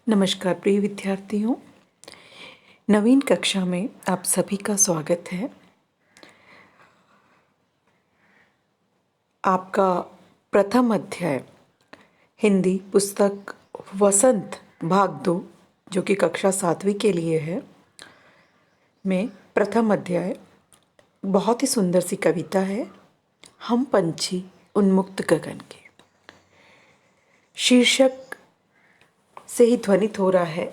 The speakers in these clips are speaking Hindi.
नमस्कार प्रिय विद्यार्थियों, नवीन कक्षा में आप सभी का स्वागत है। आपका प्रथम अध्याय हिंदी पुस्तक वसंत भाग 2 जो कि कक्षा 7वीं के लिए है, में प्रथम अध्याय बहुत ही सुंदर सी कविता है, हम पंछी उन्मुक्त गगन के। शीर्षक से ही ध्वनित हो रहा है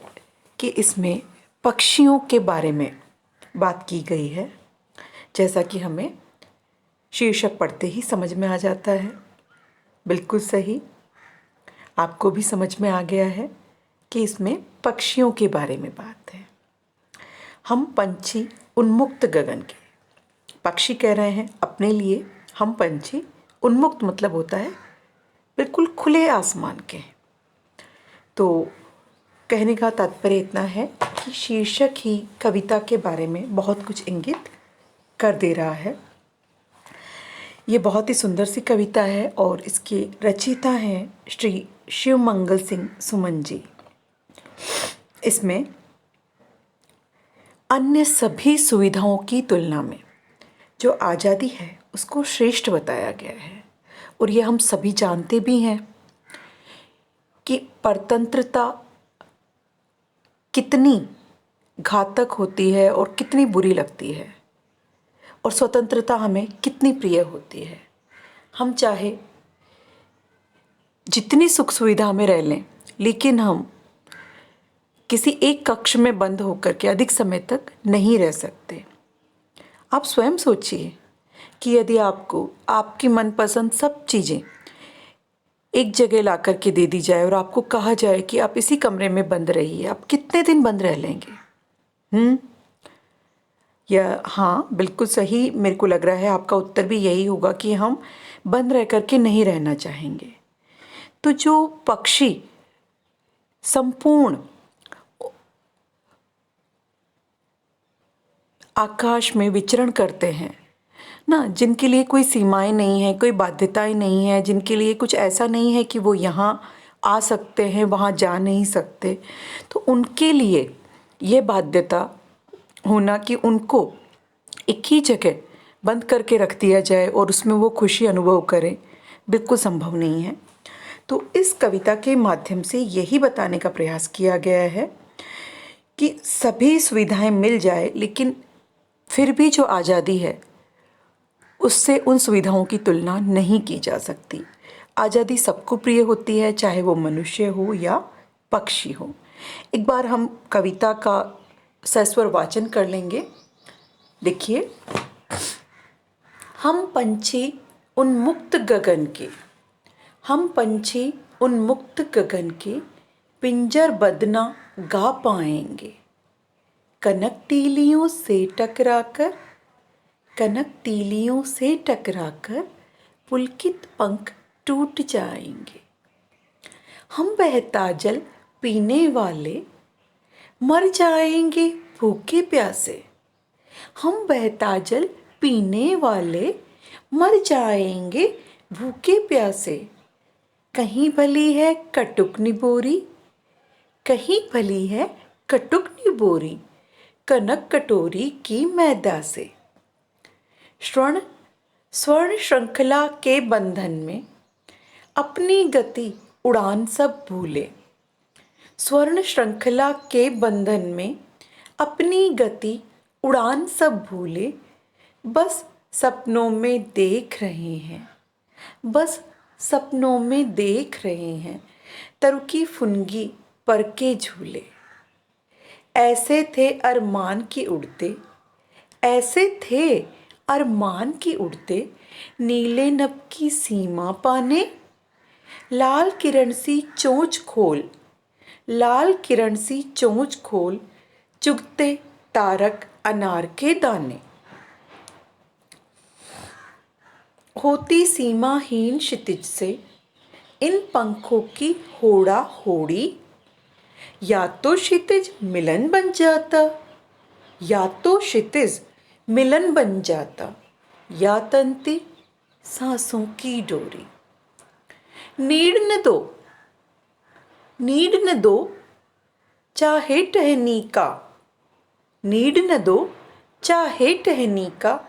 कि इसमें पक्षियों के बारे में बात की गई है, जैसा कि हमें शीर्षक पढ़ते ही समझ में आ जाता है। बिल्कुल सही, आपको भी समझ में आ गया है कि इसमें पक्षियों के बारे में बात है। हम पंछी उन्मुक्त गगन के, पक्षी कह रहे हैं अपने लिए हम पंछी, उन्मुक्त मतलब होता है बिल्कुल खुले आसमान के। तो कहने का तात्पर्य इतना है कि शीर्षक ही कविता के बारे में बहुत कुछ इंगित कर दे रहा है। ये बहुत ही सुंदर सी कविता है और इसके रचयिता हैं श्री शिव मंगल सिंह सुमन जी। इसमें अन्य सभी सुविधाओं की तुलना में जो आज़ादी है उसको श्रेष्ठ बताया गया है। और ये हम सभी जानते भी हैं कि परतंत्रता कितनी घातक होती है और कितनी बुरी लगती है, और स्वतंत्रता हमें कितनी प्रिय होती है। हम चाहे जितनी सुख सुविधा में रह लें, लेकिन हम किसी एक कक्ष में बंद होकर के अधिक समय तक नहीं रह सकते। आप स्वयं सोचिए कि यदि आपको आपकी मनपसंद सब चीज़ें एक जगह ला कर के दे दी जाए और आपको कहा जाए कि आप इसी कमरे में बंद रहिए, आप कितने दिन बंद रह लेंगे? या हाँ, बिल्कुल सही, मेरे को लग रहा है आपका उत्तर भी यही होगा कि हम बंद रह करके नहीं रहना चाहेंगे। तो जो पक्षी संपूर्ण आकाश में विचरण करते हैं ना, जिनके लिए कोई सीमाएं नहीं है, कोई बाध्यताएं नहीं है, जिनके लिए कुछ ऐसा नहीं है कि वो यहाँ आ सकते हैं वहाँ जा नहीं सकते, तो उनके लिए ये बाध्यता होना कि उनको एक ही जगह बंद करके रख दिया जाए और उसमें वो खुशी अनुभव करें, बिल्कुल संभव नहीं है। तो इस कविता के माध्यम से यही बताने का प्रयास किया गया है कि सभी सुविधाएं मिल जाए, लेकिन फिर भी जो आज़ादी है उससे उन सुविधाओं की तुलना नहीं की जा सकती। आज़ादी सबको प्रिय होती है, चाहे वो मनुष्य हो या पक्षी हो। एक बार हम कविता का सस्वर वाचन कर लेंगे। देखिए, हम पंछी उन्मुक्त गगन के, हम पंछी उन्मुक्त गगन के, पिंजर बदना गा पाएंगे। कनक तीलियों से टकराकर, कनक तीलियों से टकराकर पुलकित पंख टूट जाएंगे। हम बहता जल पीने वाले मर जाएंगे भूखे प्यासे। हम बहता जल पीने वाले मर जाएंगे भूखे प्यासे। कहीं भली है कटुक निबोरी, कहीं भली है कटुक निबोरी, कनक कटोरी की मैदा से। स्वर्ण श्रृंखला के बंधन में अपनी गति उड़ान सब भूले। स्वर्ण श्रृंखला के बंधन में अपनी गति उड़ान सब भूले। बस सपनों में देख रहे हैं, बस सपनों में देख रहे हैं तरु की फुनगी पर के झूले। ऐसे थे अरमान की उड़ते, ऐसे थे अरमान की उड़ते, नीले नभ की सीमा पाने। लाल किरण सी चोंच खोल, लाल किरण सी चोंच खोल, चुगते तारक अनार के दाने। होती सीमाहीन क्षितिज से इन पंखों की होड़ा होड़ी। या तो क्षितिज मिलन बन जाता, या तो क्षितिज मिलन बन जाता, या तंती सांसों की डोरी। नीड न दो, नीड न दो चाहे टहनी का, नीड न दो चाहे टहनी का,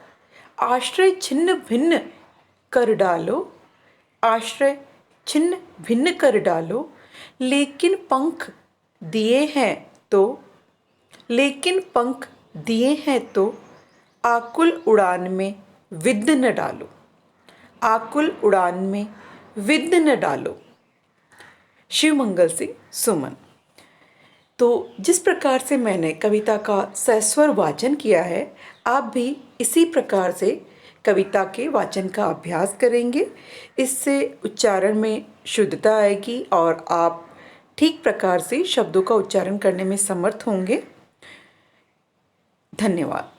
आश्रय छिन्न भिन्न कर डालो, आश्रय छिन्न भिन्न कर डालो, लेकिन पंख दिए हैं तो, लेकिन पंख दिए हैं तो, आकुल उड़ान में विद्य न डालो, आकुल उड़ान में विद्य न डालो। शिवमंगल सिंह सुमन। तो जिस प्रकार से मैंने कविता का सस्वर वाचन किया है, आप भी इसी प्रकार से कविता के वाचन का अभ्यास करेंगे। इससे उच्चारण में शुद्धता आएगी और आप ठीक प्रकार से शब्दों का उच्चारण करने में समर्थ होंगे। धन्यवाद।